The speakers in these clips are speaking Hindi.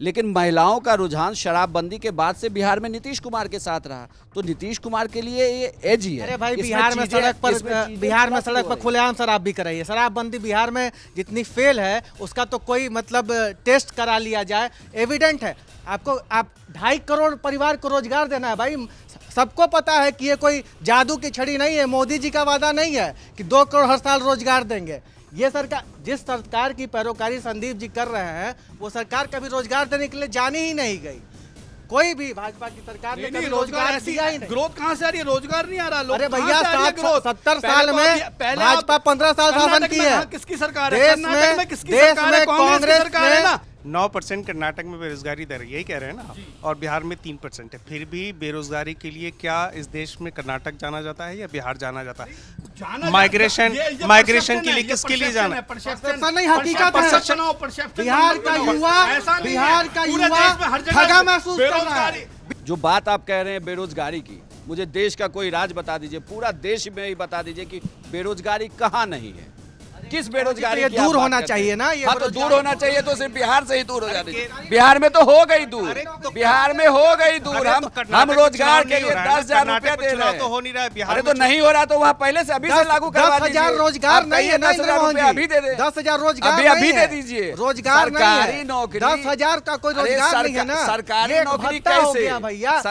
लेकिन महिलाओं का रुझान शराबबंदी के बाद से बिहार में नीतीश कुमार के साथ रहा, तो नीतीश कुमार के लिए ये एज ही है। अरे भाई, इसमें बिहार में सड़क पर खुलेआम शराब भी कराइए। शराबबंदी बिहार में जितनी फेल है उसका तो कोई मतलब टेस्ट करा लिया जाए, एविडेंट है। आपको 2.5 करोड़ परिवार को रोजगार देना है भाई। सबको पता है कि ये कोई जादू की छड़ी नहीं है, मोदी जी का वादा नहीं है कि 2 करोड़ हर साल रोजगार देंगे। ये सरकार, जिस सरकार की पैरोकारी संदीप जी कर रहे हैं, वो सरकार कभी रोजगार देने के लिए जानी ही नहीं गई। कोई भी भाजपा की सरकार ने कभी रोजगार दिया ही नहीं। ग्रोथ कहां से आ रही है? रोजगार नहीं आ रहा। अरे भैया, 70 साल में भाजपा 15 साल शासन की है। किसकी सरकार है? कर्नाटक में किसकी सरकार है? कांग्रेस सरकार है ना। 9% कर्नाटक में बेरोजगारी दर, यही कह रहे हैं ना, और बिहार में 3% है। फिर भी बेरोजगारी के लिए क्या इस देश में कर्नाटक जाना जाता है या बिहार जाना जाता है? माइग्रेशन के लिए किसके लिए जाना? परसेप्शन नहीं, हकीकत है। बिहार का युवा ठगा महसूस कर रहा है। जो बात आप कह रहे हैं बेरोजगारी की, मुझे देश का कोई राज्य बता दीजिए, पूरा देश में ही बता दीजिए कि बेरोजगारी कहाँ नहीं है, किस बेरोजगारी ये दूर होना चाहिए ना। ये हाँ, तो दूर होना चाहिए तो सिर्फ बिहार से ही दूर हो जाती है। बिहार में तो हो गई दूर, बिहार में हो गई दूर। हम रोजगार के लिए 10,000 रुपया दे रहे हैं, तो हो नहीं रहा है बिहार। अरे तो नहीं हो रहा तो वहाँ पहले से अभी से लागू करवा दीजिए। 10,000 रोजगार नहीं है, 10,000 अभी दे दे। 10,000 रोजगार अभी दे दीजिए। रोजगार सरकारी नौकरी 10,000 का कोई रोजगार नहीं है ना। सरकारी नौकरी कैसे भैया?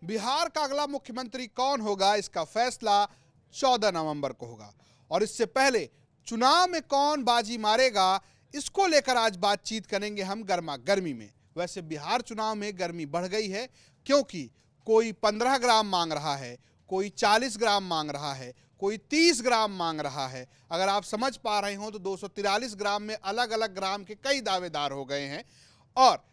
बिहार का अगला मुख्यमंत्री कौन होगा, इसका फैसला 14 नवंबर को होगा। और इससे पहले चुनाव में कौन बाजी मारेगा, इसको लेकर आज बातचीत करेंगे हम गर्मा गर्मी में। वैसे बिहार चुनाव में गर्मी बढ़ गई है, क्योंकि कोई 15 ग्राम मांग रहा है, कोई 40 ग्राम मांग रहा है, कोई 30 ग्राम मांग रहा है। अगर आप समझ पा रहे हो तो 243 ग्राम में अलग अलग ग्राम के कई दावेदार हो गए हैं। और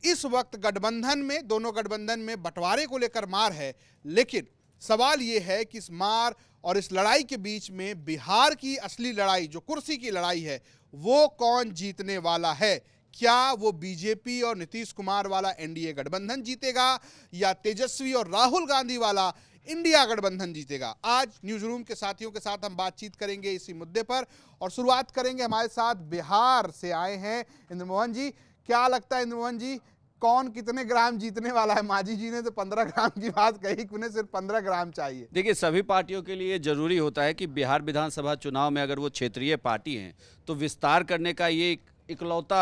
इस वक्त गठबंधन में, दोनों गठबंधन में बंटवारे को लेकर मार है। लेकिन सवाल यह है कि इस मार और इस लड़ाई के बीच में बिहार की असली लड़ाई, जो कुर्सी की लड़ाई है, वो कौन जीतने वाला है? क्या वो बीजेपी और नीतीश कुमार वाला एनडीए गठबंधन जीतेगा या तेजस्वी और राहुल गांधी वाला इंडिया गठबंधन जीतेगा? आज न्यूज रूम के साथियों के साथ हम बातचीत करेंगे इसी मुद्दे पर। और शुरुआत करेंगे, हमारे साथ बिहार से आए हैं इंद्रमोहन जी। क्या लगता है इंद्रमोहन जी, कौन कितने ग्राम जीतने वाला है? मांझी जी ने तो 15 ग्राम की बात कही, उन्हें सिर्फ 15 ग्राम चाहिए। देखिए, सभी पार्टियों के लिए जरूरी होता है कि बिहार विधानसभा चुनाव में अगर वो क्षेत्रीय पार्टी हैं तो विस्तार करने का ये इकलौता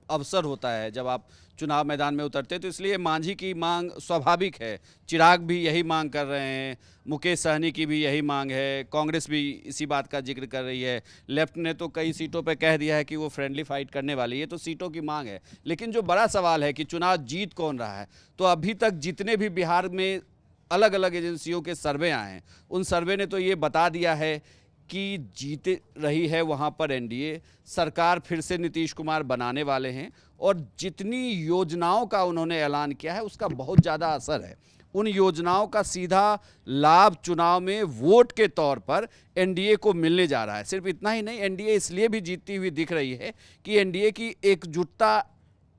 अवसर होता है जब आप चुनाव मैदान में उतरते। तो इसलिए मांझी की मांग स्वाभाविक है, चिराग भी यही मांग कर रहे हैं, मुकेश सहनी की भी यही मांग है, कांग्रेस भी इसी बात का जिक्र कर रही है। लेफ्ट ने तो कई सीटों पर कह दिया है कि वो फ्रेंडली फाइट करने वाली है। तो सीटों की मांग है, लेकिन जो बड़ा सवाल है कि चुनाव जीत कौन रहा है। तो अभी तक जितने भी बिहार में अलग अलग एजेंसियों के सर्वे आए हैं, उन सर्वे ने तो ये बता दिया है कि जीत रही है वहाँ पर एनडीए। सरकार फिर से नीतीश कुमार बनाने वाले हैं और जितनी योजनाओं का उन्होंने ऐलान किया है उसका बहुत ज़्यादा असर है। उन योजनाओं का सीधा लाभ चुनाव में वोट के तौर पर एनडीए को मिलने जा रहा है। सिर्फ इतना ही नहीं, एनडीए इसलिए भी जीतती हुई दिख रही है कि एनडीए की एकजुटता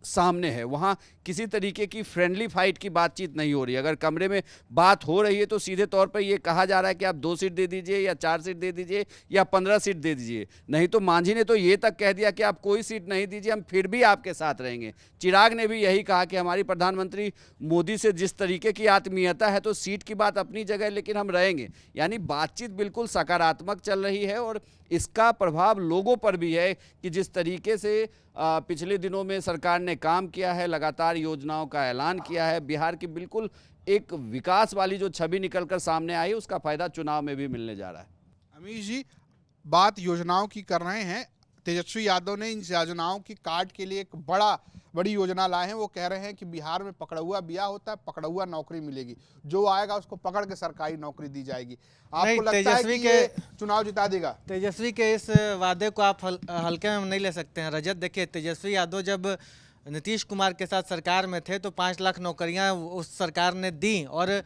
सामने है। वहाँ किसी तरीके की फ्रेंडली फाइट की बातचीत नहीं हो रही। अगर कमरे में बात हो रही है तो सीधे तौर पर यह कहा जा रहा है कि आप 2 सीट दे दीजिए या 4 सीट दे दीजिए या 15 सीट दे दीजिए। नहीं तो मांझी ने तो ये तक कह दिया कि आप कोई सीट नहीं दीजिए, हम फिर भी आपके साथ रहेंगे। चिराग ने भी यही कहा कि हमारी प्रधानमंत्री मोदी से जिस तरीके की आत्मीयता है तो सीट की बात अपनी जगह, लेकिन हम रहेंगे। यानी बातचीत बिल्कुल सकारात्मक चल रही है और इसका प्रभाव लोगों पर भी है कि जिस तरीके से पिछले दिनों में सरकार ने काम किया है, लगातार योजनाओं का ऐलान किया है, बिहार की बिल्कुल एक विकास वाली जो छवि निकलकर सामने आई, उसका फायदा चुनाव में भी मिलने जा रहा है। अमीश जी, बात योजनाओं की कर रहे हैं। तेजस्वी यादव ने इन योजनाओं की कार्ड के लिए एक बड़ी योजना लाए हैं। वो कह रहे हैं कि बिहार में पकड़ुआ बिया होता है, पकड़ुआ नौकरी मिलेगी, जो आएगा उसको पकड़ के सरकारी नौकरी दी जाएगी। आपको लगता है कि ये चुनाव जिता देगा? तेजस्वी के इस वादे को आप हल्के में नहीं ले सकते हैं रजत। देखिए, तेजस्वी यादव जब नीतीश कुमार के साथ सरकार में थे तो 5 लाख नौकरियां उस सरकार ने दी और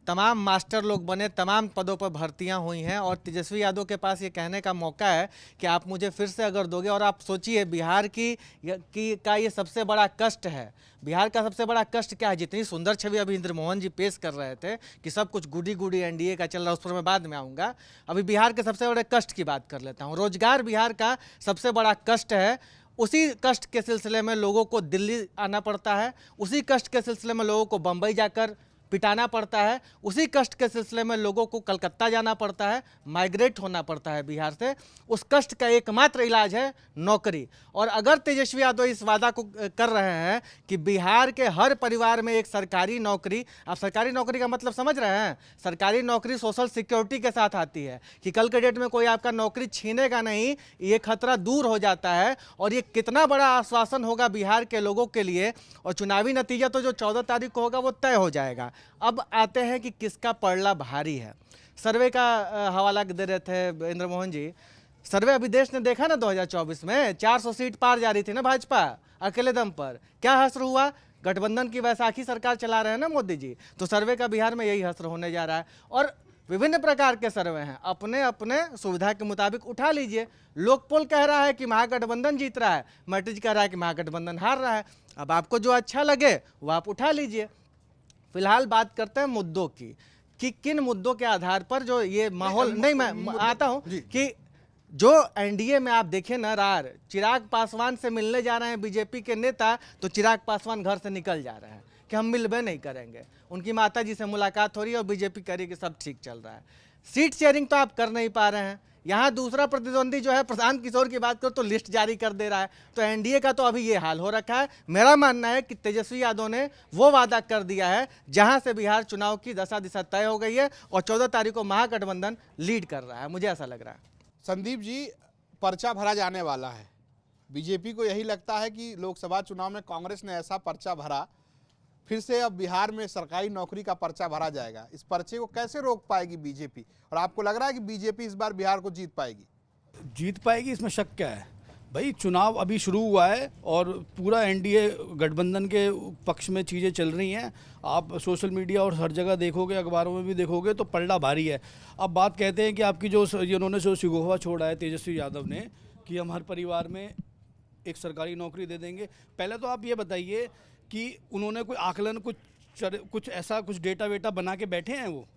तमाम मास्टर लोग बने, तमाम पदों पर भर्तियां हुई हैं और तेजस्वी यादव के पास ये कहने का मौका है कि आप मुझे फिर से अगर दोगे। और आप सोचिए बिहार का ये सबसे बड़ा कष्ट है। बिहार का सबसे बड़ा कष्ट क्या है? जितनी सुंदर छवि अभी इंद्र मोहन जी पेश कर रहे थे कि सब कुछ गुडी गुडी एनडीए का चल रहा है, उस पर मैं बाद में आऊँगा। अभी बिहार के सबसे बड़े कष्ट की बात कर लेता हूँ। रोजगार बिहार का सबसे बड़ा कष्ट है। उसी कष्ट के सिलसिले में लोगों को दिल्ली आना पड़ता है, उसी कष्ट के सिलसिले में लोगों को बम्बई जाकर पिटाना पड़ता है, उसी कष्ट के सिलसिले में लोगों को कलकत्ता जाना पड़ता है, माइग्रेट होना पड़ता है बिहार से। उस कष्ट का एकमात्र इलाज है नौकरी। और अगर तेजस्वी यादव इस वादा को कर रहे हैं कि बिहार के हर परिवार में एक सरकारी नौकरी, आप सरकारी नौकरी का मतलब समझ रहे हैं? सरकारी नौकरी सोशल सिक्योरिटी के साथ आती है कि कल के डेट में कोई आपका नौकरी छीनेगा नहीं, ये खतरा दूर हो जाता है। और ये कितना बड़ा आश्वासन होगा बिहार के लोगों के लिए। और चुनावी नतीजा तो जो 14 तारीख को होगा वो तय हो जाएगा। अब आते हैं कि किसका पलड़ा भारी है। सर्वे का हवाला दे रहे थे इंद्र मोहन जी। सर्वे अभी देश ने देखा ना 2024 में 400 सीट पार जा रही थी ना भाजपा अकेले दम पर। क्या हश्र हुआ? गठबंधन की वैसाखी सरकार चला रहे हैं ना मोदी जी। तो सर्वे का बिहार में यही हश्र होने जा रहा है। और विभिन्न प्रकार के सर्वे हैं, अपने अपने सुविधा के मुताबिक उठा लीजिए। लोकपोल कह रहा है कि महागठबंधन जीत रहा है, मैट्रिज कह रहा है कि महागठबंधन हार रहा है। अब आपको जो अच्छा लगे वो आप उठा लीजिए। फिलहाल बात करते हैं मुद्दों की कि किन मुद्दों के आधार पर जो ये माहौल नहीं, मैं आता हूं कि जो एनडीए में आप देखें ना, रार चिराग पासवान से मिलने जा रहे हैं बीजेपी के नेता, तो चिराग पासवान घर से निकल जा रहे हैं कि हम मिलबे नहीं करेंगे। उनकी माता जी से मुलाकात हो रही है और बीजेपी कह रही है कि सब ठीक चल रहा है। सीट शेयरिंग तो आप कर नहीं पा रहे हैं। यहाँ दूसरा प्रतिद्वंदी जो है प्रशांत किशोर की बात करो तो लिस्ट जारी कर दे रहा है। तो एनडीए का तो अभी ये हाल हो रखा है। मेरा मानना है कि तेजस्वी यादव ने वो वादा कर दिया है जहां से बिहार चुनाव की दशा दिशा तय हो गई है और 14 तारीख को महागठबंधन लीड कर रहा है, मुझे ऐसा लग रहा है। संदीप जी, पर्चा भरा जाने वाला है। बीजेपी को यही लगता है कि लोकसभा चुनाव में कांग्रेस ने ऐसा पर्चा भरा, फिर से अब बिहार में सरकारी नौकरी का पर्चा भरा जाएगा। इस पर्चे को कैसे रोक पाएगी बीजेपी? और आपको लग रहा है कि बीजेपी इस बार बिहार को जीत पाएगी? जीत पाएगी, इसमें शक क्या है भाई? चुनाव अभी शुरू हुआ है और पूरा एनडीए गठबंधन के पक्ष में चीज़ें चल रही हैं। आप सोशल मीडिया और हर जगह देखोगे, अखबारों में भी देखोगे तो पलड़ा भारी है। अब बात कहते हैं कि आपकी जो इन्होंने जो शिगोफा छोड़ा है तेजस्वी यादव ने कि हम हर परिवार में एक सरकारी नौकरी दे देंगे। पहले तो आप ये बताइए कि उन्होंने कोई आकलन, कुछ ऐसा कुछ डेटा वेटा बना के बैठे हैं? वो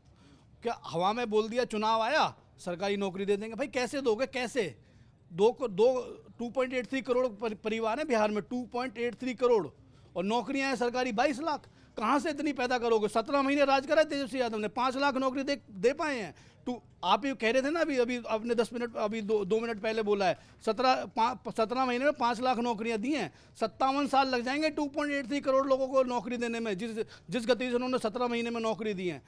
क्या हवा में बोल दिया चुनाव आया सरकारी नौकरी दे देंगे? भाई कैसे दोगे? कैसे? 2.83 करोड़ परिवार हैं बिहार में, 2.83 करोड़, और नौकरियां हैं सरकारी 22 लाख। कहाँ से इतनी पैदा करोगे? 17 महीने राज करा है तेजस्वी यादव ने, 5 लाख नौकरी दे पाए हैं। आप ये कह रहे थे ना अभी आपने 10 मिनट अभी 2 मिनट पहले बोला है 17 महीने में 5 लाख नौकरियां दी हैं। 57 साल लग जाएंगे 2.83 करोड़ लोगों को नौकरी देने में, जिस गति से उन्होंने 17 महीने में नौकरी दी है।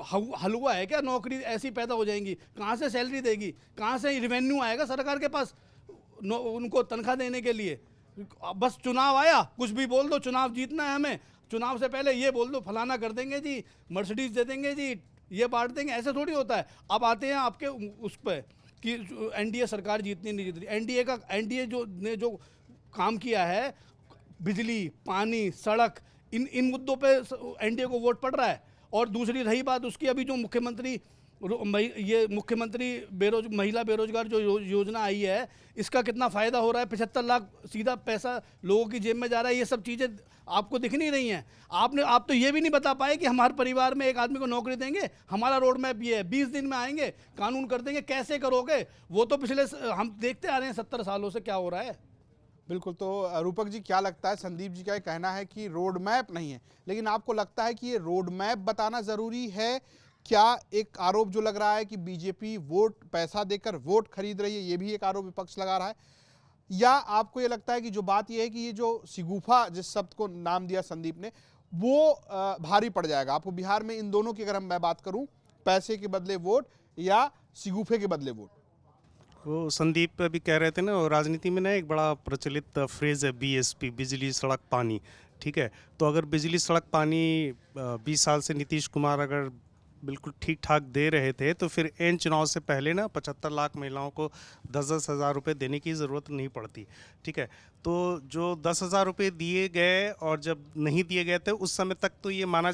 हलवा है क्या? नौकरी ऐसी पैदा हो जाएंगी? कहाँ से सैलरी देगी? कहाँ से रिवेन्यू आएगा सरकार के पास उनको तनख्वाह देने के लिए? बस चुनाव आया कुछ भी बोल दो, चुनाव जीतना है हमें, चुनाव से पहले ये बोल दो फलाना कर देंगे जी, मर्सिडीज दे देंगे जी, ये बांट देंगे। ऐसे थोड़ी होता है। अब आते हैं आपके उस पर कि एनडीए सरकार जीतनी नहीं जीत रही। एनडीए ने जो काम किया है, बिजली, पानी, सड़क, इन मुद्दों पे एनडीए को वोट पड़ रहा है। और दूसरी रही बात उसकी, अभी जो मुख्यमंत्री महिला बेरोजगार जो योजना आई है, इसका कितना फ़ायदा हो रहा है? 75 लाख सीधा पैसा लोगों की जेब में जा रहा है। ये सब चीज़ें आपको दिख नहीं रही हैं। आप तो ये भी नहीं बता पाए कि हम हर परिवार में एक आदमी को नौकरी देंगे। हमारा रोड मैप ये है, 20 दिन में आएंगे, कानून कर देंगे। कैसे करोगे? वो तो पिछले हम देखते आ रहे हैं 70 सालों से क्या हो रहा है। बिल्कुल। तो रूपक जी, क्या लगता है? संदीप जी का ये कहना है कि रोड मैप नहीं है, लेकिन आपको लगता है कि ये रोड मैप बताना ज़रूरी है? क्या एक आरोप जो लग रहा है कि बीजेपी वोट पैसा देकर वोट खरीद रही है, ये भी एक आरोप विपक्ष लगा रहा है? या आपको ये लगता है कि जो बात ये है कि ये जो शिगुफा जिस शब्द को नाम दिया संदीप ने, वो भारी पड़ जाएगा आपको बिहार में? इन दोनों की अगर मैं बात करूं, पैसे के बदले वोट या शिगुफे के बदले वोट? वो संदीप अभी कह रहे थे ना, राजनीति में ना एक बड़ा प्रचलित फ्रेज है बीएसपी, बिजली सड़क पानी। ठीक है, तो अगर बिजली सड़क पानी 20 साल से नीतीश कुमार अगर बिल्कुल ठीक ठाक दे रहे थे, तो फिर इन चुनाव से पहले ना 75 लाख महिलाओं को 10-10 हज़ार रुपये देने की ज़रूरत नहीं पड़ती। ठीक है, तो जो 10 हज़ार रुपये दिए गए और जब नहीं दिए गए थे उस समय तक तो ये माना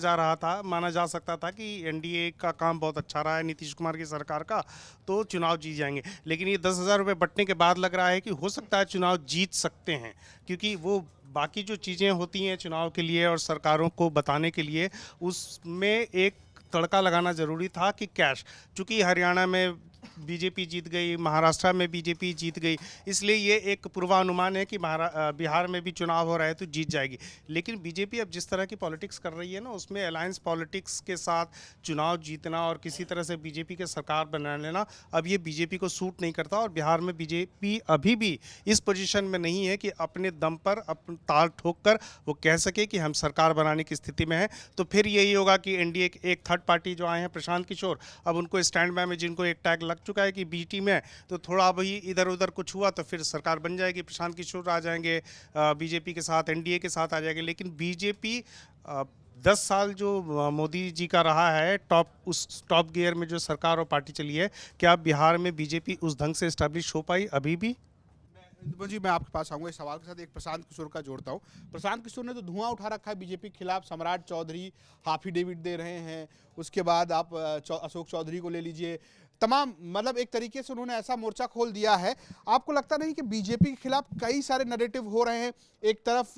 जा सकता था कि एनडीए का काम बहुत अच्छा रहा है, नीतीश कुमार की सरकार का, तो चुनाव जीत जाएंगे। लेकिन ये 10 हज़ार रुपये बंटने के बाद लग रहा है कि हो सकता है चुनाव जीत सकते हैं, क्योंकि वो बाकी जो चीज़ें होती हैं चुनाव के लिए और सरकारों को बताने के लिए, उसमें एक तड़का लगाना ज़रूरी था कि कैश, चूँकि हरियाणा में बीजेपी जीत गई, महाराष्ट्र में बीजेपी जीत गई, इसलिए ये एक पूर्वानुमान है कि बिहार में भी चुनाव हो रहा है तो जीत जाएगी। लेकिन बीजेपी अब जिस तरह की पॉलिटिक्स कर रही है ना, उसमें अलायंस पॉलिटिक्स के साथ चुनाव जीतना और किसी तरह से बीजेपी के सरकार बना लेना, अब ये बीजेपी को सूट नहीं करता। और बिहार में बीजेपी अभी भी इस पोजीशन में नहीं है कि अपने दम पर अपने ताल ठोक कर वो कह सके कि हम सरकार बनाने की स्थिति में है। तो फिर यही होगा कि एनडीए एक थर्ड पार्टी जो आए हैं प्रशांत किशोर, अब उनको स्टैंड बाय में जिनको एक टैग लग चुका है कि बी टीम है, तो थोड़ा भी इधर उधर कुछ हुआ तो फिर सरकार बन जाएगी, प्रशांत किशोर आ जाएंगे बीजेपी के साथ, एनडीए के साथ आ जाएंगे। लेकिन बीजेपी 10 साल जो मोदी जी का रहा है उस टॉप गियर में जो सरकार और पार्टी चली है, क्या बिहार में बीजेपी उस ढंग से एस्टैब्लिश हो पाई अभी भी? जी, मैं आपके पास आऊंगा इस सवाल के साथ। एक प्रशांत किशोर का जोड़ता हूं। प्रशांत किशोर ने तो धुआं उठा रखा है बीजेपी के खिलाफ, सम्राट चौधरी हाफिडेविट दे रहे हैं, उसके बाद आप अशोक चौधरी को ले लीजिए, तमाम मतलब एक तरीके से उन्होंने ऐसा मोर्चा खोल दिया है। आपको लगता नहीं कि बीजेपी के खिलाफ कई सारे नैरेटिव हो रहे हैं? एक तरफ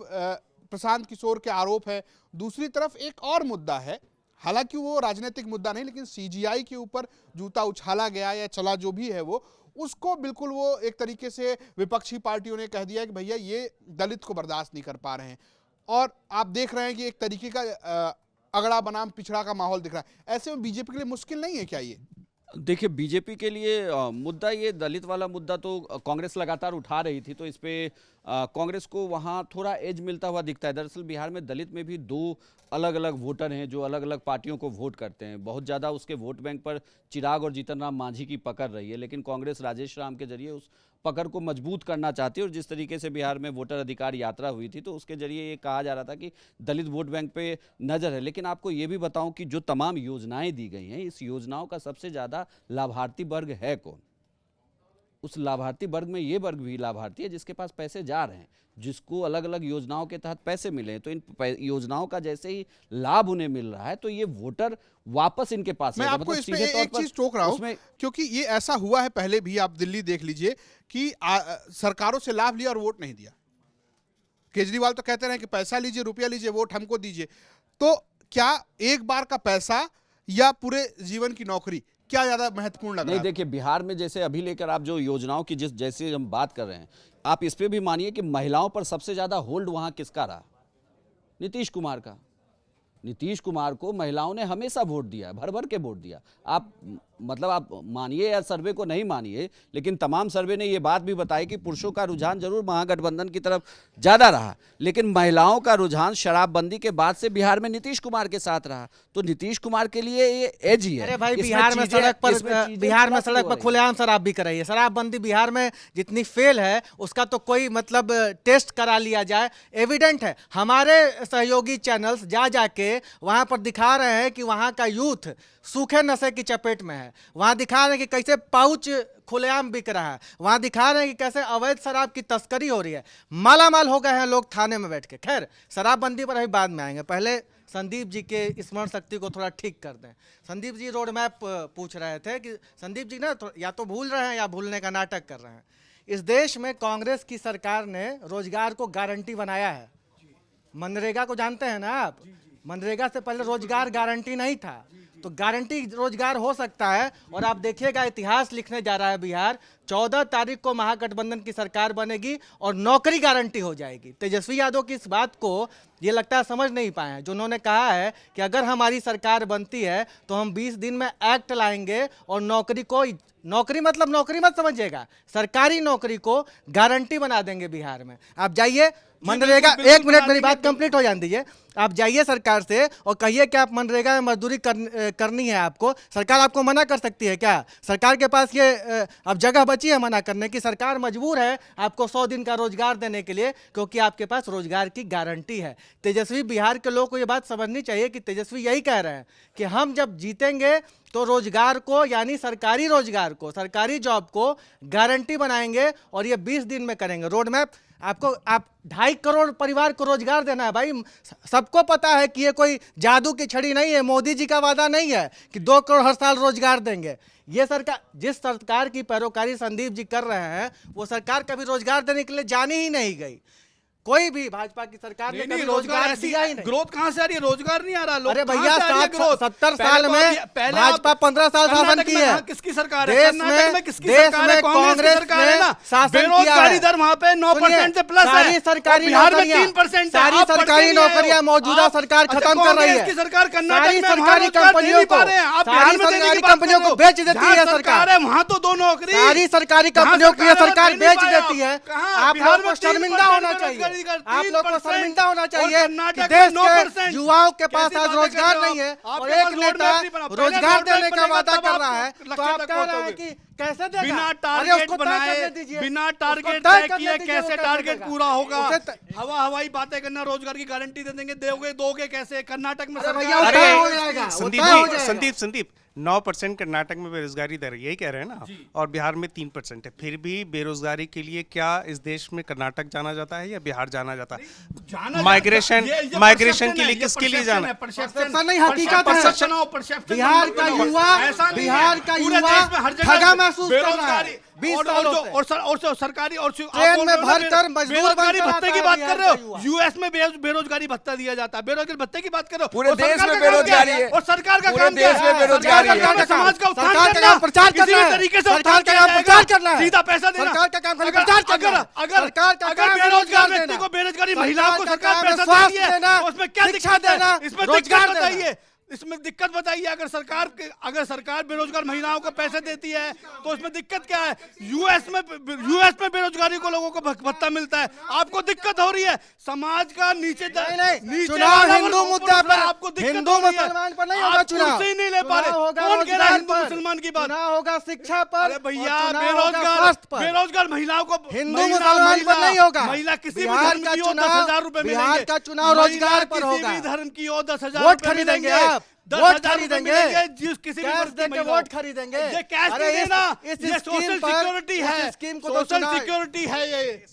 प्रशांत किशोर के आरोप है, दूसरी तरफ एक और मुद्दा है, हालांकि वो राजनीतिक मुद्दा नहीं, लेकिन सीजीआई के ऊपर जूता उछाला गया या चला जो भी है वो, उसको बिल्कुल वो एक तरीके से विपक्षी पार्टियों ने कह दिया कि भैया ये दलित को बर्दाश्त नहीं कर पा रहे हैं। और आप देख रहे हैं कि एक तरीके का अगड़ा बनाम पिछड़ा का माहौल दिख रहा है। ऐसे में बीजेपी के लिए मुश्किल नहीं है क्या ये? देखिए, बीजेपी के लिए मुद्दा, ये दलित वाला मुद्दा तो कांग्रेस लगातार उठा रही थी, तो इस पे कांग्रेस को वहाँ थोड़ा एज मिलता हुआ दिखता है। दरअसल बिहार में दलित में भी दो अलग अलग वोटर हैं जो अलग अलग पार्टियों को वोट करते हैं। बहुत ज़्यादा उसके वोट बैंक पर चिराग और जीतन राम मांझी की पकड़ रही है, लेकिन कांग्रेस राजेश राम के जरिए उस पकड़ को मजबूत करना चाहती है। और जिस तरीके से बिहार में वोटर अधिकार यात्रा हुई थी, तो उसके जरिए ये कहा जा रहा था कि दलित वोट बैंक पे नज़र है। लेकिन आपको ये भी बताऊं कि जो तमाम योजनाएं दी गई हैं, इस योजनाओं का सबसे ज़्यादा लाभार्थी वर्ग है कौन? उस लाभार्थी वर्ग में ये वर्ग भी लाभार्थी है जिसके पास पैसे जा रहे हैं, जिसको अलग अलग योजनाओं के तहत पैसे मिले हैं। तो इन योजनाओं का जैसे ही लाभ उन्हें मिल रहा है, तो ये वोटर वापस इनके पास मैं आपको इसमें एक चीज टोक रहा हूं, क्योंकि ये ऐसा हुआ है पहले भी। आप दिल्ली देख लीजिए कि सरकारों से लाभ लिया और वोट नहीं दिया। केजरीवाल तो कहते रहे कि पैसा लीजिए, रुपया लीजिए, वोट हमको दीजिए। तो क्या एक बार का पैसा या पूरे जीवन की नौकरी, क्या ज्यादा महत्वपूर्ण लग रहा है? नहीं, देखिए, बिहार में जैसे अभी लेकर आप जो योजनाओं की जैसे हम बात कर रहे हैं, आप इस पे भी मानिए कि महिलाओं पर सबसे ज्यादा होल्ड वहां किसका रहा? नीतीश कुमार का। नीतीश कुमार को महिलाओं ने हमेशा वोट दिया, भर भर के वोट दिया। आप मतलब आप मानिए या सर्वे को नहीं मानिए, लेकिन तमाम सर्वे ने ये बात भी बताई कि पुरुषों का रुझान जरूर महागठबंधन की तरफ ज़्यादा रहा, लेकिन महिलाओं का रुझान शराबबंदी के बाद से बिहार में नीतीश कुमार के साथ रहा। तो नीतीश कुमार के लिए ये एज ही है। अरे भाई, बिहार में सड़क पर खुलेआम शराब भी कराई है। शराबबंदी बिहार में जितनी फेल है उसका तो कोई मतलब टेस्ट करा लिया जाए, एविडेंट है। हमारे सहयोगी चैनल्स जा जाके वहां पर दिखा रहे हैं कि वहां का यूथ सूखे नशे की चपेट में है। वहां दिखा रहे हैं कि कैसे पाउच खुलेआम बिक रहा है, वहां दिखा रहे हैं कि कैसे अवैध शराब की तस्करी हो रही है। मालामाल हो गए हैं लोग थाने में बैठ के। खैर, शराबबंदी पर अभी बाद में आएंगे, पहले संदीप जी के स्मरण शक्ति को थोड़ा ठीक कर दें। संदीप जी रोड मैप पूछ रहे थे कि संदीप जी ना या तो भूल रहे हैं या भूलने का नाटक कर रहे हैं। इस देश में कांग्रेस की सरकार ने रोजगार को गारंटी बनाया है। मनरेगा को जानते हैं ना आप? मनरेगा से पहले रोजगार गारंटी नहीं था, तो गारंटी रोजगार हो सकता है। और आप देखिएगा, इतिहास लिखने जा रहा है बिहार। 14 तारीख को महागठबंधन की सरकार बनेगी और नौकरी गारंटी हो जाएगी। तेजस्वी यादव की इस बात को ये लगता है समझ नहीं पाए हैं, जो उन्होंने कहा है कि अगर हमारी सरकार बनती है तो हम 20 दिन में एक्ट लाएंगे और नौकरी को नौकरी मतलब नौकरी मत समझिएगा, सरकारी नौकरी को गारंटी बना देंगे बिहार में। आप जाइए मनरेगा, एक मिनट मेरी बात कंप्लीट हो जाने दीजिए। आप जाइए सरकार से और कहिए कि आप मनरेगा में मजदूरी करनी है आपको, सरकार आपको मना कर सकती है क्या? सरकार के पास ये अब जगह बची है मना करने की? सरकार मजबूर है आपको 100 दिन का रोजगार देने के लिए, क्योंकि आपके पास रोजगार की गारंटी है। तेजस्वी बिहार के लोगों को ये बात समझनी चाहिए कि तेजस्वी यही कह रहे हैं कि हम जब जीतेंगे तो रोजगार को, यानी सरकारी रोजगार को, सरकारी जॉब को गारंटी बनाएंगे और ये 20 दिन में करेंगे। रोड मैप आपको, आप 2.5 करोड़ परिवार को रोजगार देना है भाई। सबको पता है कि ये कोई जादू की छड़ी नहीं है, मोदी जी का वादा नहीं है कि 2 करोड़ हर साल रोजगार देंगे। ये सरकार, जिस सरकार की पैरोकारी संदीप जी कर रहे हैं, वो सरकार कभी रोजगार देने के लिए जानी ही नहीं गई। कोई भी भाजपा की सरकार ने कभी रोजगार दिया ही नहीं। ग्रोथ कहां से आ रही है? रोजगार नहीं आ रहा। अरे भैया 70 साल में भाजपा 15 साल शासन की है। किसकी सरकार है? देश कर्नाटक में किसकी देश सरकार में है? कांग्रेस की सरकार है ना। बेरोजगारी दर वहां पे 9% से प्लस है। सारी सरकारी बिहार में नौकरियां, 3% सारी सरकारी नौकरियां मौजूदा सरकार खत्म कर रही है। सरकार कर्नाटक सारी में सरकारी कंपनियों को, सारी सरकारी कंपनियों को बेच देती है सरकार। वहां तो 2 नौकरी, सारी सरकारी कंपनियों को ये सरकार बेच देती है। आप लोग को शर्मिंदा होना चाहिए, आप लोग शर्मिंदा होना चाहिए कि देश के युवाओं के पास आज रोजगार नहीं है और एक नेता रोजगार देने का वादा कर रहा है, तो आप कह रहे हैं कि कैसे देगा? बिना अरे टारगेट उसको तय बनाए, करने दीजिए, बिना उसको टारगेट तय तय करने किए दीजिए, कैसे वो टारगेट करेगा? पूरा होगा? उसे हवाई बातें करना, रोजगार की गारंटी दे देंगे, दोगे कैसे? कर्नाटक में अरे भैया सरकार- वो तय हो जाएगा, वो संदीप तय हो जी, जाएगा। संदीप 9% कर्नाटक में बेरोजगारी दर है, यही कह रहे हैं ना, और बिहार में 3% है। फिर भी बेरोजगारी के लिए क्या इस देश में कर्नाटक जाना जाता है या बिहार जाना जाता है? माइग्रेशन के लिए किसके लिए जाना? ऐसा नहीं, हकीकत है। बिहार का युवा ठगा महसूस कर रहा है 20 सालों से। और सरकारी और ट्रेन में भरकर मजदूर बेरोजगारी बनकर भत्ते की आता बात है कर रहे बिहार का हो। युवा। यूएस में बेरोजगारी भत्ता दिया जाता है, बेरोजगारी भत्ते की बात कर रहे हो। पूरे और देश सरकार में का काम क्या बेरोजगारी है। और सरकार का पूरे काम क्या देश में है? बेरोजगारी सरकार का काम है। समाज का उत्थान सरकार का करना, काम प्रचार किसी करना भी है। तरीके से सरकार का काम प्रचार करना है। सीधा पैसा देना। सरकार का काम खाली प्रचार करना है। अगर सरकार का अगर काम बेरोजगार रोजगार व्यक्ति देना। को, बेरोजगारी सरकार महिलाओं को का सरकार काम है पैसा स्वास्थ्य देती है, देना, तो उसमें क्या शिक्षा दिक्कत है? देना, इसमें रोजगार दिक्कत देना। बताइए, इसमें दिक्कत बताइए। अगर सरकार बेरोजगार महिलाओं को पैसे देती है तो उसमें दिक्कत क्या है? यूएस में बेरोजगारी को लोगों को भत्ता मिलता है, आपको दिक्कत हो रही है। समाज का नीचे चुनाव हिंदू मुद्दा पर, आपको दिक्कत हिंदू हो रही है। मुसलमान पर नहीं होगा आप चुनाव। कुर्सी नहीं ले पा रहे। चुनाव होगा कौन कह रहा है रोजगार हिंदू पर, मुसलमान की बात? चुनाव होगा शिक्षा पर, अरे भैया, और चुनाव होगा बेरोजगार स्वास्थ्य पर। बेरोजगार महिलाओं को, हिंदू मुसलमान पर नहीं होगा। महिला किसी भी बिहार धर्म का की हो चुनाव, 10,000 रुपए मिलेंगे। बिहार का चुनाव रोजगार पर किसी होगा। भी धर्म की हो 10,000 वोट रुपए खरीदेंगे मिलेंगे। आप, 10,000 वोट खरीदेंगे, जिस किसी भी कैश वर्ग की देके महिला हो। वोट खरीदेंगे। ये कैश अरे नहीं देना, इस ये स्कीम सोशल पर, सिक्योरिटी है। इस स्कीम को तो सोशल चुनाव- सिक्योरिटी है ये।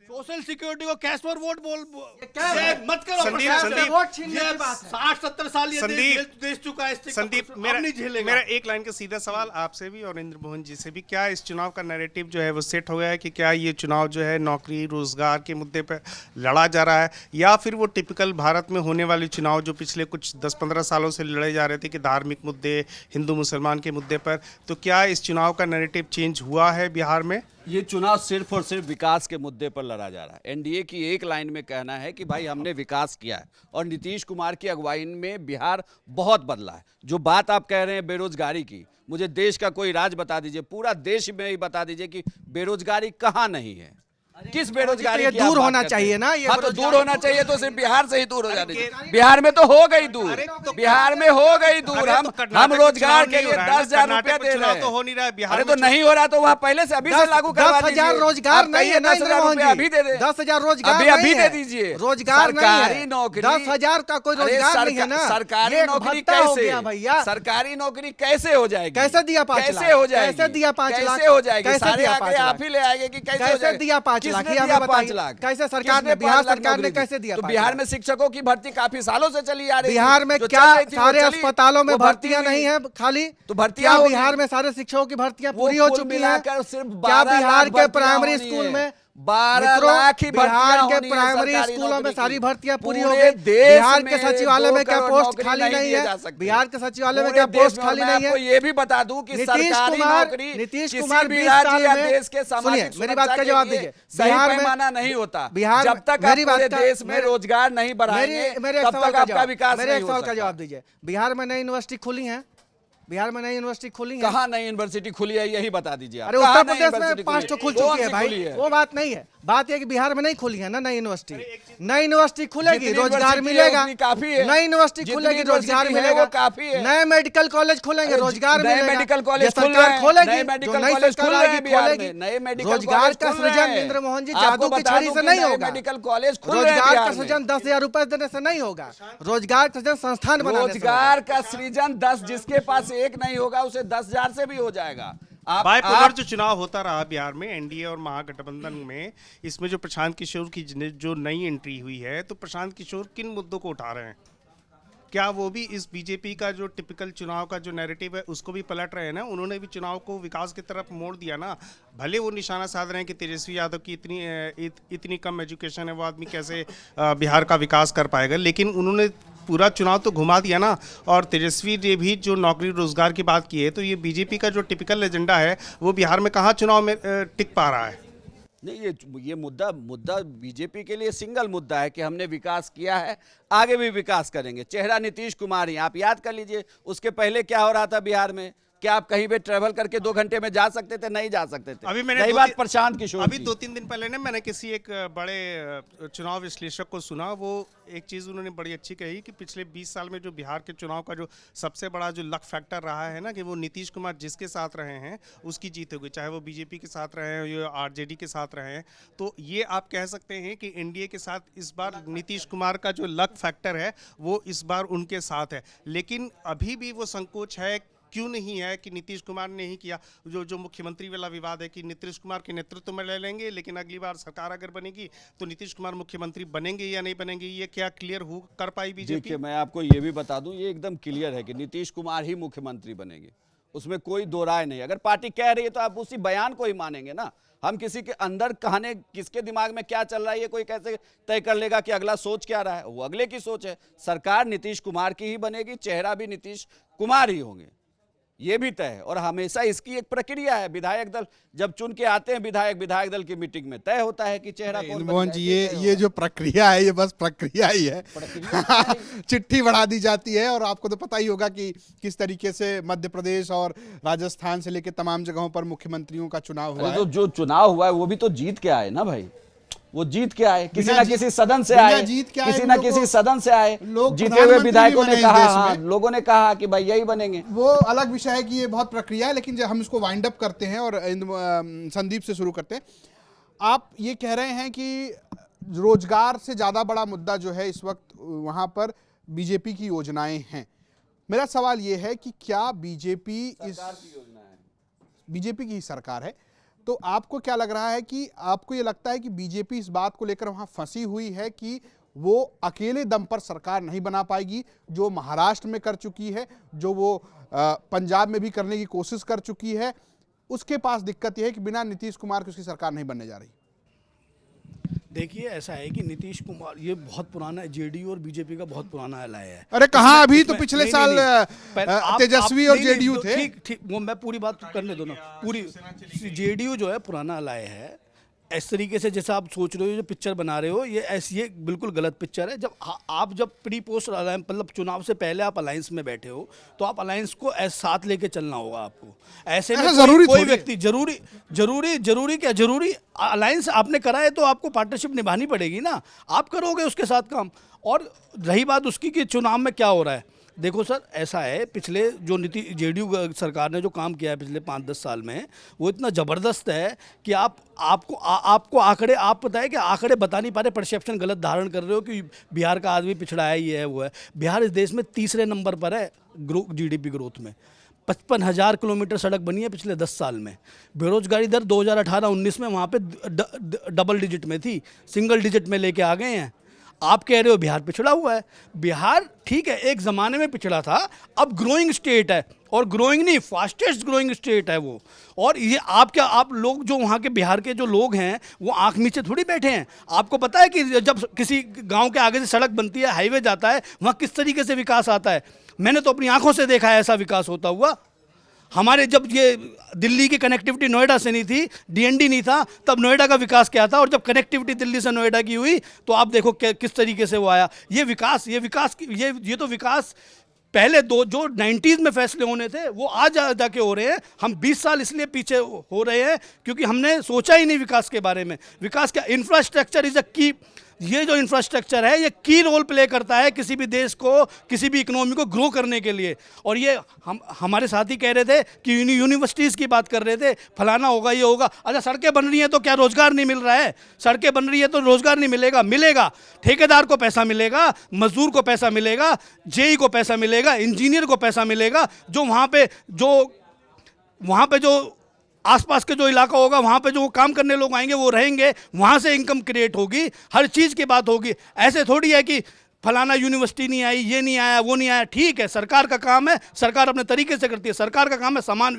सोशल सिक्योरिटी को कैश फॉर वोट ये मत करो। संदीप, वोट छीनने की बात है। 60-70 साल ये देश चुका है। संदीप, मेरा एक लाइन का सीधा सवाल आपसे भी और इंद्र मोहन जी से भी, क्या इस चुनाव का नैरेटिव जो है वो सेट हो गया है कि क्या ये चुनाव जो है नौकरी रोजगार के मुद्दे पर लड़ा जा रहा है, या फिर वो टिपिकल भारत में होने वाले चुनाव जो पिछले कुछ 10-15 सालों से लड़े जा रहे थे कि धार्मिक मुद्दे, हिंदू मुसलमान के मुद्दे पर, तो क्या इस चुनाव का नैरेटिव चेंज हुआ है बिहार में? ये चुनाव सिर्फ और सिर्फ विकास के मुद्दे पर लड़ा जा रहा है। एनडीए की एक लाइन में कहना है कि भाई हमने विकास किया है, और नीतीश कुमार की अगुवाई में बिहार बहुत बदला है। जो बात आप कह रहे हैं बेरोजगारी की, मुझे देश का कोई राज्य बता दीजिए, पूरा देश में ही बता दीजिए कि बेरोजगारी कहाँ नहीं है। किस बेरोजगारी ये की आप दूर बात होना करते चाहिए हैं? ना, ये हाँ, तो बेरोजगारी दूर होना चाहिए तो सिर्फ बिहार से ही दूर हो जाने चाहिए। बिहार में तो हो गई दूर, बिहार में हो गई दूर। हम रोजगार के लिए 10,000 रुपया दे रहे हैं, तो हो नहीं रहा है बिहार अरे में। तो नहीं हो रहा तो वहाँ पहले से अभी से लागू करवा दीजिए। 10,000 रोजगार नहीं है ना इंद्र मोहन जी, अभी दे दे, 10,000 रोजगार अभी नहीं दे है। दीजिए। रोजगार नहीं है। सरकारी नौकरी 10,000 का कोई रोजगार नहीं है ना। सरकारी ये नौकरी भत्ता हो कैसे गया भैया। सरकारी नौकरी कैसे हो जाएगी? कैसे दिया 5 लाख? कैसे हो जाएगी? कैसे दिया 5 लाख? कैसे हो जाएगी? कैसे सारे दिया आंकड़े 5 लाख? आप ही ले आएंगे कि कैसे हो कैसे जाएगी? दिया 5 लाख? किसने ये दिया हमें 5 बताइए। लाख? कैसे सरकार किसने ने, बिहार 5 लाख सरकार ने नौकरी दी? कैसे दिया तो 5 बिहार लाख? में शिक्षकों की भर्ती काफी सालों से चली आ रही है। बिहार में जो क्या चल रही थी, वो सारे चली, अस्पतालों में वो भर्तियां हुई। नहीं है खाली? तो भर्तियां क्या होगी। बिहार में सारे शिक्षकों की भर्तियां वो पूरी हो कुल चुकी हैं? मिलाकर सिर्फ क्या 12 बिहार लाख के भर्तियां प्राइमरी होनी स्कूल है। में 12 मित्रों, लाख ही बिहार भर्तियां के होनी है प्राइमरी सरकारी स्कूलों में नौकरी सारी की। भर्तियां पूरी हो पूरे गई। देश बिहार के में सचिवालय 2 में क्या करोड़ पोस्ट नौकरी खाली नहीं दिए जा है? सकती। बिहार के सचिवालय में पूरे क्या देश पोस्ट में। खाली मैं नहीं आपको है? ये भी बता दूं कि सरकारी नौकरी नीतीश किसी कुमार भी 20 राज्य साल या में, देश के सामाजिक सुनिए मेरी बात सुरक्षा का के जवाब लिए दीजिए। सही बिहार में पैमाना नहीं होता। बिहार जब तक आप मेरी बात पूरे का- देश में रोजगार नहीं बढ़ाएंगे मेरे एक तब सवाल तक का आपका जवाब, विकास मेरे नहीं एक हो सवाल का सकता। जवाब दीजिए। बिहार में नई यूनिवर्सिटी खुली है? बिहार में नई यूनिवर्सिटी खुली है। कहाँ नई यूनिवर्सिटी खुली है यही बता दीजिए आप। अरे कहाँ उत्तर नई प्रदेश में यूनिवर्सिटी 5 खुली खुल कौन चुकी है सी भाई, खुली है? वो बात नहीं है। बात यह कि बिहार में नहीं खुली है ना नई यूनिवर्सिटी। नई यूनिवर्सिटी खुलेगी, जितनी रोजगार यूनिवर्सिटी है मिलेगा। उतनी काफी है। नई यूनिवर्सिटी जितनी खुलेगी, यूनिवर्सिटी रोजगार है मिलेगा। वो काफी है। नए मेडिकल कॉलेज खुलेंगे, अरे रोजगार नए मिलेगा। मेडिकल कॉलेज ये खुल रहे सरकार हैं, खोलेगी, नए जो मेडिकल नई कॉलेज सरकार खुल रहे हैं आएगी बिहार खोलेगी। में, नए मेडिकल रोजगार कॉलेज का खुल रहे सृजन हैं। नरेंद्र मोहन जी आपको जादू की बता छड़ी दूं से कि नहीं नए होगा। मेडिकल कॉलेज खुल रहे हैं रोजगार का बिहार में। सृजन 10,000 रुपए देने से नहीं होगा। रोजगार का सृजन संस्थान बनाने से होगा। रोजगार का सृजन 10 जिसके पास एक नहीं होगा उसे 10,000 से भी हो जाएगा। बाइपोलर जो चुनाव होता रहा बिहार में एनडीए और महागठबंधन में, इसमें जो प्रशांत किशोर की जो नई एंट्री हुई है, तो प्रशांत किशोर किन मुद्दों को उठा रहे हैं? क्या वो भी इस बीजेपी का जो टिपिकल चुनाव का जो नैरेटिव है उसको भी पलट रहे हैं ना? उन्होंने भी चुनाव को विकास की तरफ मोड़ दिया ना। भले वो निशाना साध रहे हैं कि तेजस्वी यादव की इतनी कम एजुकेशन है, वो आदमी कैसे बिहार का विकास कर पाएगा, लेकिन उन्होंने पूरा चुनाव तो घुमा दिया ना। और तेजस्वी ने भी जो नौकरी रोजगार की बात की है, तो ये बीजेपी का जो टिपिकल एजेंडा है वो बिहार में कहाँ चुनाव में टिक पा रहा है? नहीं, ये मुद्दा बीजेपी के लिए सिंगल मुद्दा है कि हमने विकास किया है, आगे भी विकास करेंगे। चेहरा नीतीश कुमार ही, आप याद कर लीजिए उसके पहले क्या हो रहा था बिहार में। क्या आप कहीं पे ट्रेवल करके 2 घंटे में जा सकते थे? नहीं जा सकते थे। अभी मैंने नई बात प्रशांत किशोर अभी की। 2-3 दिन पहले ना मैंने किसी एक बड़े चुनाव विश्लेषक को सुना, वो एक चीज़ उन्होंने बड़ी अच्छी कही कि पिछले 20 साल में जो बिहार के चुनाव का जो सबसे बड़ा जो लक फैक्टर रहा है ना, कि वो नीतीश कुमार जिसके साथ रहे हैं उसकी जीत होगी, चाहे वो बीजेपी के साथ रहे हैं या आरजेडी के साथ रहे हैं। तो ये आप कह सकते हैं कि एनडीए के साथ इस बार नीतीश कुमार का जो लक फैक्टर है वो इस बार उनके साथ है। लेकिन अभी भी वो संकोच है, क्यों नहीं है कि नीतीश कुमार ने ही किया। जो मुख्यमंत्री वाला विवाद है कि नीतीश कुमार के नेतृत्व में ले लेंगे, लेकिन अगली बार सरकार अगर बनेगी तो नीतीश कुमार मुख्यमंत्री बनेंगे या नहीं बनेंगे, ये क्या क्लियर हो कर पाई बीजेपी? देखिए, मैं आपको ये भी बता दूं, ये एकदम क्लियर है कि नीतीश कुमार ही मुख्यमंत्री बनेंगे, उसमें कोई दो राय नहीं। अगर पार्टी कह रही है तो आप उसी बयान को ही मानेंगे ना। हम किसी के अंदर कहने, किसके दिमाग में क्या चल रहा है ये कोई कैसे तय कर लेगा कि अगला सोच क्या रहा है? वो अगले की सोच है। सरकार नीतीश कुमार की ही बनेगी, चेहरा भी नीतीश कुमार ही होंगे, ये भी तय है। और हमेशा इसकी एक प्रक्रिया है, विधायक दल जब चुन के आते हैं विधायक दल की मीटिंग में तय होता है कि चेहरा कौन मोहन जी, ये जो प्रक्रिया है ये बस प्रक्रिया ही है। चिट्ठी बढ़ा दी जाती है और आपको तो पता ही होगा कि किस तरीके से मध्य प्रदेश और राजस्थान से लेकर तमाम जगहों पर मुख्यमंत्रियों का चुनाव हुआ है। तो जो चुनाव हुआ है वो भी तो जीत के आए ना भाई, वो जीत के आए, किसी ना किसी सदन से आए, किसी ना किसी सदन से आए। जीते हुए विधायकों ने कहा, हाँ, लोगों ने कहा कि भाई यही बनेंगे। वो अलग विषय है कि ये बहुत प्रक्रिया है, लेकिन जब हम इसको वाइंड अप करते हैं और संदीप से शुरू करते हैं, आप ये कह रहे हैं कि रोजगार से ज्यादा बड़ा मुद्दा जो है इस वक्त वहां पर बीजेपी की योजनाएं हैं। मेरा सवाल ये है कि क्या बीजेपी की ही सरकार है, तो आपको क्या लग रहा है कि आपको ये लगता है कि बीजेपी इस बात को लेकर वहां फंसी हुई है कि वो अकेले दम पर सरकार नहीं बना पाएगी, जो महाराष्ट्र में कर चुकी है, जो वो पंजाब में भी करने की कोशिश कर चुकी है, उसके पास दिक्कत यह है कि बिना नीतीश कुमार की उसकी सरकार नहीं बनने जा रही? देखिए, ऐसा है कि नीतीश कुमार ये बहुत पुराना जेडीयू और बीजेपी का बहुत पुराना अलाय है। अरे कहाँ, अभी तो पिछले साल तेजस्वी और जेडीयू थे। ठीक, वो मैं पूरी बात करने दो ना। पूरी जेडीयू जो है पुराना अलाय है। इस तरीके से जैसा आप सोच रहे हो, जो पिक्चर बना रहे हो, ये बिल्कुल गलत पिक्चर है। आप जब प्री पोस्ट अलायंस, मतलब चुनाव से पहले आप अलायंस में बैठे हो, तो आप अलायंस को साथ लेके चलना होगा आपको। ऐसे में कोई व्यक्ति जरूरी क्या जरूरी अलायंस आपने करा है तो आपको पार्टनरशिप निभानी पड़ेगी ना, आप करोगे उसके साथ काम। और रही बात उसकी कि चुनाव में क्या हो रहा है, देखो सर, ऐसा है, पिछले जो जेडीयू सरकार ने जो काम किया है पिछले 5-10 साल में, वो इतना ज़बरदस्त है कि आपको आंकड़े, आप पता है कि आंकड़े बता नहीं पा रहे, परसेप्शन गलत धारण कर रहे हो कि बिहार का आदमी पिछड़ा है, ये है वो है। बिहार इस देश में 3रे नंबर पर है जीडीपी ग्रोथ में। 55,000 किलोमीटर सड़क बनी है पिछले 10 साल में। बेरोजगारी दर 2018-19 में वहाँ पे डबल डिजिट में थी, सिंगल डिजिट में लेके आ गए हैं। आप कह रहे हो बिहार पिछड़ा हुआ है। बिहार ठीक है, एक ज़माने में पिछड़ा था, अब ग्रोइंग स्टेट है, और ग्रोइंग नहीं, फास्टेस्ट ग्रोइंग स्टेट है वो। और ये आप लोग जो वहाँ के बिहार के जो लोग हैं वो आंख नीचे थोड़ी बैठे हैं। आपको पता है कि जब किसी गांव के आगे से सड़क बनती है, हाईवे जाता है, वहाँ किस तरीके से विकास आता है। मैंने तो अपनी आंखों से देखा है ऐसा विकास होता हुआ। हमारे जब ये दिल्ली की कनेक्टिविटी नोएडा से नहीं थी, डीएनडी नहीं था, तब नोएडा का विकास क्या था, और जब कनेक्टिविटी दिल्ली से नोएडा की हुई तो आप देखो किस तरीके से वो आया। ये तो विकास पहले दो जो 90s में फैसले होने थे वो आज जाके हो रहे हैं। हम 20 साल इसलिए पीछे हो रहे हैं क्योंकि हमने सोचा ही नहीं विकास के बारे में। विकास का इंफ्रास्ट्रक्चर इज अ की, ये जो इंफ्रास्ट्रक्चर है ये की रोल प्ले करता है किसी भी देश को, किसी भी इकोनॉमी को ग्रो करने के लिए। और ये हमारे साथी कह रहे थे कि यूनिवर्सिटीज़ की बात कर रहे थे, फलाना होगा ये होगा। अच्छा, सड़कें बन रही हैं तो क्या रोजगार नहीं मिल रहा है? सड़कें बन रही है तो रोजगार नहीं मिलेगा? मिलेगा। ठेकेदार को पैसा मिलेगा, मजदूर को पैसा मिलेगा, जेई को पैसा मिलेगा, इंजीनियर को पैसा मिलेगा। जो वहाँ पे जो आसपास के जो इलाका होगा वहाँ पे जो काम करने लोग आएंगे वो रहेंगे, वहाँ से इनकम क्रिएट होगी, हर चीज़ की बात होगी। ऐसे थोड़ी है कि फलाना यूनिवर्सिटी नहीं आई, ये नहीं आया, वो नहीं आया। ठीक है, सरकार का काम है, सरकार अपने तरीके से करती है। सरकार का काम है समान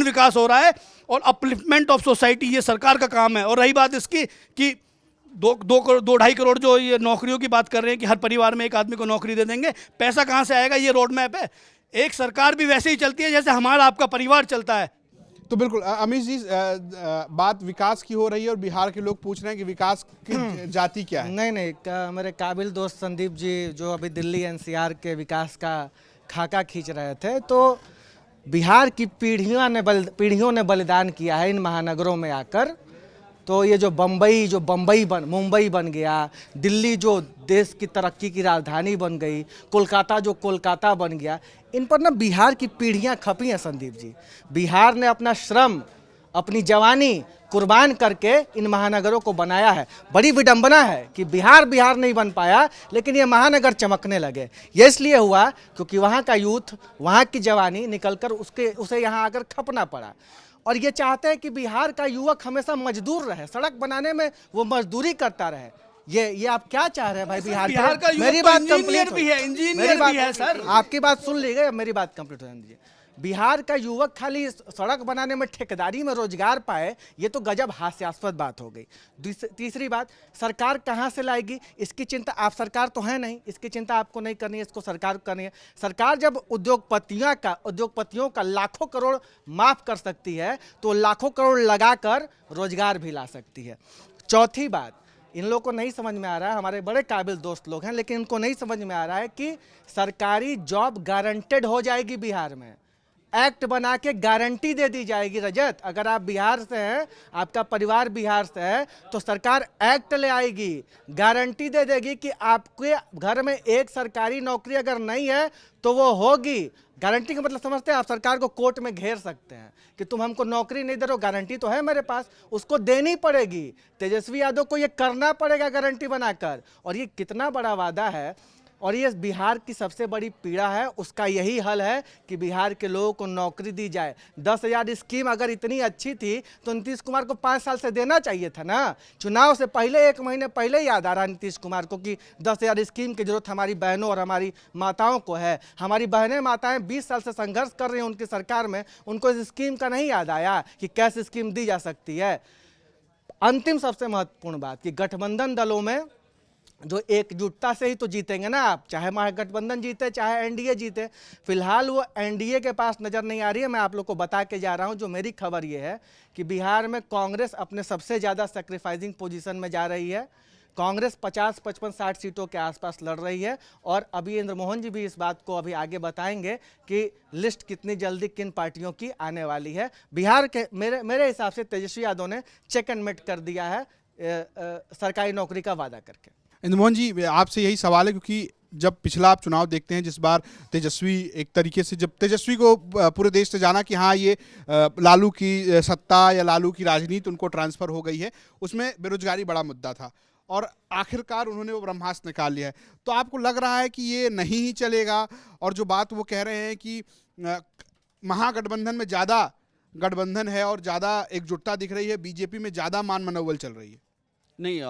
विकास हो रहा है और अपलिफ्टमेंट ऑफ सोसाइटी, ये सरकार का काम है। और रही बात इसकी कि 2-2.5 करोड़ जो ये नौकरियों की बात कर रहे हैं कि हर परिवार में एक आदमी को नौकरी दे देंगे, पैसा कहाँ से आएगा? ये रोड मैप है। एक सरकार भी वैसे ही चलती है जैसे हमारा आपका परिवार चलता है। तो बिल्कुल अमीश जी, बात विकास की हो रही है और बिहार के लोग पूछ रहे हैं कि विकास की जाति क्या है? नहीं, मेरे काबिल दोस्त संदीप जी जो अभी दिल्ली एनसीआर के विकास का खाका खींच रहे थे, तो बिहार की पीढ़ियों ने बलिदान किया है इन महानगरों में आकर। तो ये जो मुंबई बन गया, दिल्ली जो देश की तरक्की की राजधानी बन गई, कोलकाता जो कोलकाता बन गया, इन पर ना बिहार की पीढ़ियां खपी हैं संदीप जी। बिहार ने अपना श्रम, अपनी जवानी कुर्बान करके इन महानगरों को बनाया है। बड़ी विडंबना है कि बिहार नहीं बन पाया, लेकिन ये महानगर चमकने लगे। ये इसलिए हुआ क्योंकि वहाँ का यूथ, वहाँ की जवानी निकलकर उसे यहाँ आकर खपना पड़ा। और ये चाहते हैं कि बिहार का युवक हमेशा मजदूर रहे, सड़क बनाने में वो मजदूरी करता रहे। ये आप क्या चाह रहे हैं भाई? बिहार का मेरी बात इंजीनियर भी है, इंजीनियर भी है सर। आपकी बात सुन ली गई, मेरी बात कंप्लीट होने दीजिए। बिहार का युवक खाली सड़क बनाने में, ठेकेदारी में रोजगार पाए, ये तो गजब हास्यास्पद बात हो गई। तीसरी बात, सरकार कहाँ से लाएगी इसकी चिंता, आप सरकार तो है नहीं, इसकी चिंता आपको नहीं करनी है, इसको सरकार को करनी है। सरकार जब उद्योगपतियों का लाखों करोड़ माफ कर सकती है तो लाखों करोड़ लगाकर रोजगार भी ला सकती है। चौथी बात, इन लोगों को नहीं समझ में आ रहा है, हमारे बड़े काबिल दोस्त लोग हैं, लेकिन इनको नहीं समझ में आ रहा है कि सरकारी जॉब गारंटेड हो जाएगी बिहार में। एक्ट बना के गारंटी दे दी जाएगी। रजत, अगर आप बिहार से हैं, आपका परिवार बिहार से है, तो सरकार एक्ट ले आएगी, गारंटी दे देगी कि आपके घर में एक सरकारी नौकरी अगर नहीं है तो वो होगी। गारंटी का मतलब समझते हैं आप? सरकार को कोर्ट में घेर सकते हैं कि तुम हमको नौकरी नहीं दे रहे हो, गारंटी तो है मेरे पास, उसको देनी पड़ेगी। तेजस्वी यादव को ये करना पड़ेगा गारंटी बनाकर। और ये कितना बड़ा वादा है, और ये बिहार की सबसे बड़ी पीड़ा है। उसका यही हल है कि बिहार के लोगों को नौकरी दी जाए। 10,000 स्कीम अगर इतनी अच्छी थी तो नीतीश कुमार को 5 साल से देना चाहिए था ना। चुनाव से पहले 1 महीने पहले याद आ रहा नीतीश कुमार को कि 10,000 स्कीम की जरूरत हमारी बहनों और हमारी माताओं को है। हमारी बहनें माताएं 20 साल से संघर्ष कर रही हैं उनकी सरकार में, उनको इस स्कीम का नहीं याद आया कि कैसे स्कीम दी जा सकती है। अंतिम सबसे महत्वपूर्ण बात कि गठबंधन दलों में जो एकजुटता से ही तो जीतेंगे ना आप, चाहे महागठबंधन जीते चाहे एनडीए जीते। फिलहाल वो एनडीए के पास नज़र नहीं आ रही है। मैं आप लोग को बता के जा रहा हूं, जो मेरी खबर ये है कि बिहार में कांग्रेस अपने सबसे ज़्यादा सेक्रीफाइसिंग पोजीशन में जा रही है। कांग्रेस 50, 55, 60 सीटों के आसपास लड़ रही है। और अभी इंद्र मोहन जी भी इस बात को अभी आगे बताएंगे कि लिस्ट कितनी जल्दी किन पार्टियों की आने वाली है। बिहार के मेरे हिसाब से तेजस्वी यादव ने चेक एंड मेट कर दिया है सरकारी नौकरी का वादा करके। इंद्रमोहन जी, आपसे यही सवाल है क्योंकि जब पिछला आप चुनाव देखते हैं, जिस बार तेजस्वी एक तरीके से, जब तेजस्वी को पूरे देश से जाना कि हाँ ये लालू की सत्ता या लालू की राजनीति उनको ट्रांसफ़र हो गई है, उसमें बेरोजगारी बड़ा मुद्दा था और आखिरकार उन्होंने वो ब्रह्मास्त्र निकाल लिया है। तो आपको लग रहा है कि ये नहीं ही चलेगा? और जो बात वो कह रहे हैं कि महागठबंधन में ज़्यादा गठबंधन है और ज़्यादा एकजुटता दिख रही है, बीजेपी में ज़्यादा मान मनोबल चल रही है। नहीं,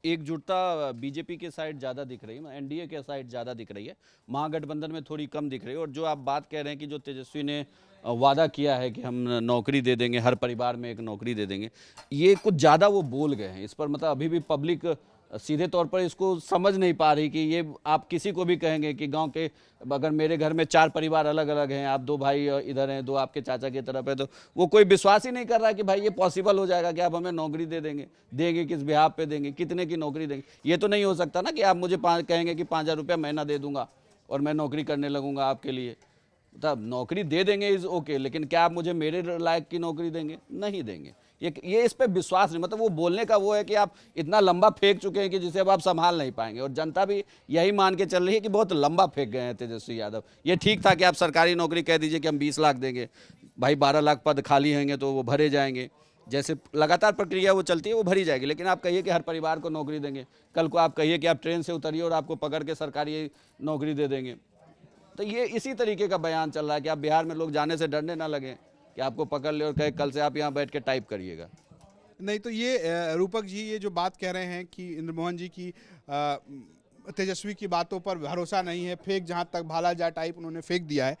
एकजुटता बीजेपी के साइड ज़्यादा दिख रही है, एनडीए के साइड ज़्यादा दिख रही है, महागठबंधन में थोड़ी कम दिख रही है। और जो आप बात कह रहे हैं कि जो तेजस्वी ने वादा किया है कि हम नौकरी दे देंगे, हर परिवार में एक नौकरी दे देंगे, ये कुछ ज़्यादा वो बोल गए हैं। इस पर मतलब अभी भी पब्लिक सीधे तौर पर इसको समझ नहीं पा रही कि ये आप किसी को भी कहेंगे कि गांव के, अगर मेरे घर में 4 परिवार अलग अलग हैं, आप 2 भाई इधर हैं, 2 आपके चाचा की तरफ है, तो वो कोई विश्वास ही नहीं कर रहा है कि भाई ये पॉसिबल हो जाएगा कि आप हमें नौकरी दे देंगे किस बिहाफ पे देंगे, कितने की नौकरी देंगे। ये तो नहीं हो सकता ना कि आप मुझे कहेंगे कि 5,000 रुपया महीना दे दूंगा, और मैं नौकरी करने लगूंगा आपके लिए। तब नौकरी दे देंगे इज ओके, लेकिन क्या आप मुझे मेरे लायक की नौकरी देंगे? नहीं देंगे। ये इस पे विश्वास नहीं, मतलब वो बोलने का वो है कि आप इतना लंबा फेंक चुके हैं कि जिसे अब आप संभाल नहीं पाएंगे, और जनता भी यही मान के चल रही है कि बहुत लंबा फेंक गए हैं तेजस्वी यादव। ये ठीक था कि आप सरकारी नौकरी कह दीजिए कि हम 20 लाख देंगे, भाई 12 लाख पद खाली होंगे तो वो भरे जाएंगे, जैसे लगातार प्रक्रिया वो चलती है वो भरी जाएगी। लेकिन आप कहिए कि हर परिवार को नौकरी देंगे, कल को आप कहिए कि आप ट्रेन से उतरिए और आपको पकड़ के सरकारी नौकरी दे देंगे। तो ये इसी तरीके का बयान चल रहा है कि आप बिहार में लोग जाने से डरने ना लगे कि आपको पकड़ ले और कहे कल से आप यहाँ बैठ के टाइप करिएगा। नहीं तो ये रूपक जी ये जो बात कह रहे हैं कि इंद्रमोहन जी की तेजस्वी की बातों पर भरोसा नहीं है, फेंक जहाँ तक भाला जाए टाइप उन्होंने फेंक दिया है,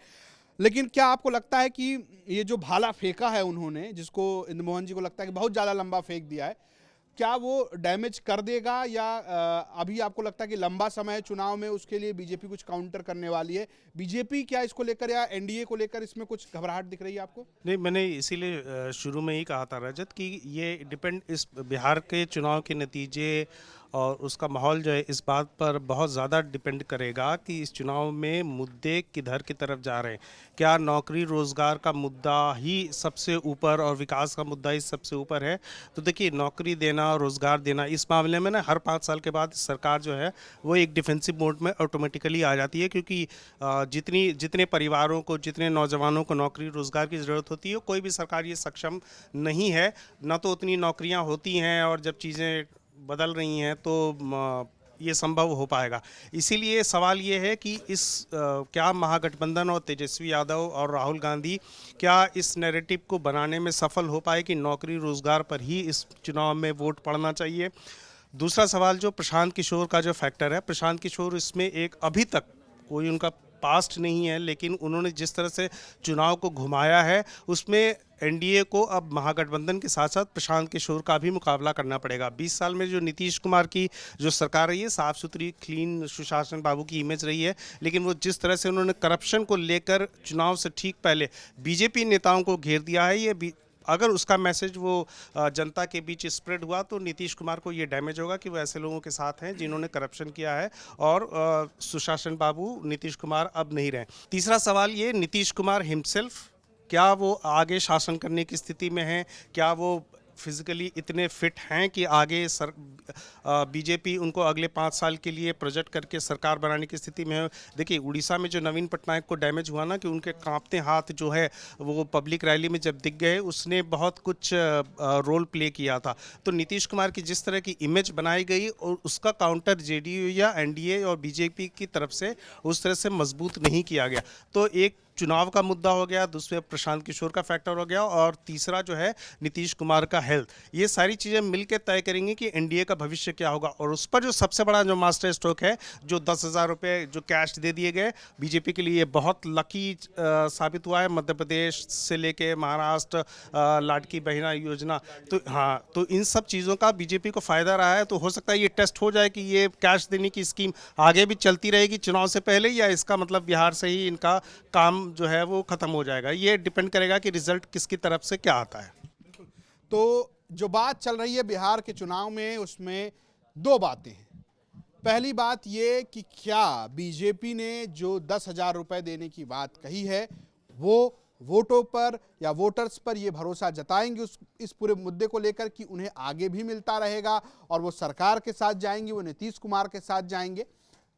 लेकिन क्या आपको लगता है कि ये जो भाला फेंका है उन्होंने, जिसको इंद्रमोहन जी को लगता है कि बहुत ज़्यादा लंबा फेंक दिया है, क्या वो डैमेज कर देगा, या अभी आपको लगता है कि लंबा समय चुनाव में उसके लिए बीजेपी कुछ काउंटर करने वाली है? बीजेपी क्या इसको लेकर या एनडीए को लेकर इसमें कुछ घबराहट दिख रही है आपको? नहीं, मैंने इसीलिए शुरू में ही कहा था रजत कि ये डिपेंड इस बिहार के चुनाव के नतीजे और उसका माहौल जो है इस बात पर बहुत ज़्यादा डिपेंड करेगा कि इस चुनाव में मुद्दे किधर की तरफ जा रहे हैं। क्या नौकरी रोज़गार का मुद्दा ही सबसे ऊपर और विकास का मुद्दा ही सबसे ऊपर है? तो देखिए, नौकरी देना और रोज़गार देना इस मामले में ना हर 5 साल के बाद सरकार जो है वो एक डिफेंसिव मोड में ऑटोमेटिकली आ जाती है, क्योंकि जितने परिवारों को, जितने नौजवानों को नौकरी रोज़गार की ज़रूरत होती है, कोई भी सरकार ये सक्षम नहीं है, ना तो उतनी नौकरियाँ होती हैं, और जब चीज़ें बदल रही हैं तो ये संभव हो पाएगा। इसीलिए सवाल ये है कि क्या महागठबंधन और तेजस्वी यादव और राहुल गांधी क्या इस नैरेटिव को बनाने में सफल हो पाए कि नौकरी रोज़गार पर ही इस चुनाव में वोट पड़ना चाहिए। दूसरा सवाल जो प्रशांत किशोर का जो फैक्टर है, प्रशांत किशोर इसमें एक अभी तक कोई उनका पास्ट नहीं है, लेकिन उन्होंने जिस तरह से चुनाव को घुमाया है उसमें एनडीए को अब महागठबंधन के साथ साथ प्रशांत किशोर का भी मुकाबला करना पड़ेगा। 20 साल में जो नीतीश कुमार की जो सरकार रही है, साफ़ सुथरी क्लीन सुशासन बाबू की इमेज रही है, लेकिन वो जिस तरह से उन्होंने करप्शन को लेकर चुनाव से ठीक पहले बीजेपी नेताओं को घेर दिया है, ये अगर उसका मैसेज वो जनता के बीच स्प्रेड हुआ तो नीतीश कुमार को ये डैमेज होगा कि वो ऐसे लोगों के साथ हैं जिन्होंने करप्शन किया है, और सुशासन बाबू नीतीश कुमार अब नहीं रहे। तीसरा सवाल ये, नीतीश कुमार हिमसेल्फ क्या वो आगे शासन करने की स्थिति में हैं? क्या वो फिजिकली इतने फिट हैं कि आगे बीजेपी उनको अगले 5 साल के लिए प्रोजेक्ट करके सरकार बनाने की स्थिति में है? देखिए, उड़ीसा में जो नवीन पटनायक को डैमेज हुआ ना, कि उनके कांपते हाथ जो है वो पब्लिक रैली में जब दिख गए, उसने बहुत कुछ रोल प्ले किया था। तो नीतीश कुमार की जिस तरह की इमेज बनाई गई और उसका काउंटर जेडीयू या एनडीए और बीजेपी की तरफ से उस तरह से मजबूत नहीं किया गया। तो एक चुनाव का मुद्दा हो गया, दूसरे प्रशांत किशोर का फैक्टर हो गया, और तीसरा जो है नीतीश कुमार का हेल्थ। ये सारी चीज़ें मिलकर तय करेंगी कि एनडीए का भविष्य क्या होगा। और उस पर जो सबसे बड़ा जो मास्टर स्ट्रोक है, जो 10,000 रुपये जो कैश दे दिए गए, बीजेपी के लिए बहुत लकी साबित हुआ है। मध्य प्रदेश से लेके महाराष्ट्र लाडकी बहना योजना, तो हाँ, तो इन सब चीज़ों का बीजेपी को फ़ायदा रहा है। तो हो सकता है ये टेस्ट हो जाए कि ये कैश देने की स्कीम आगे भी चलती रहेगी चुनाव से पहले, या इसका मतलब बिहार से ही इनका काम जो है वो खत्म हो जाएगा। ये डिपेंड करेगा कि रिजल्ट किसकी तरफ से क्या आता है। तो जो बात चल रही है बिहार के चुनाव में, उसमें 2 बातें हैं। पहली बात ये कि क्या बीजेपी ने जो 10,000 रुपए देने की बात कही है वो वोटों पर या वोटर्स पर ये भरोसा जताएंगे इस पूरे मुद्दे को लेकर कि उन्हें आगे भी मिलता रहेगा और वो सरकार के साथ जाएंगे, वो नीतीश कुमार के साथ जाएंगे।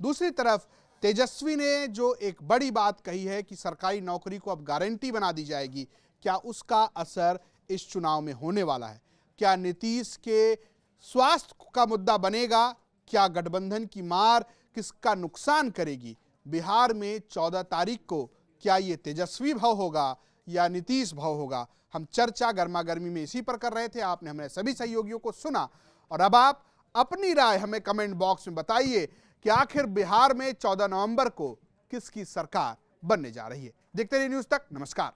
दूसरी तरफ तेजस्वी ने जो एक बड़ी बात कही है कि सरकारी नौकरी को अब गारंटी बना दी जाएगी, क्या उसका असर इस चुनाव में होने वाला है? क्या नीतीश के स्वास्थ्य का मुद्दा बनेगा? क्या गठबंधन की मार किसका नुकसान करेगी? बिहार में 14 तारीख को क्या ये तेजस्वी भाव होगा या नीतीश भाव होगा? हम चर्चा गर्मा गर्मी में इसी पर कर रहे थे। आपने हमारे सभी सहयोगियों को सुना और अब आप अपनी राय हमें कमेंट बॉक्स में बताइए कि आखिर बिहार में 14 नवंबर को किसकी सरकार बनने जा रही है। देखते रहिए न्यूज़ तक। नमस्कार।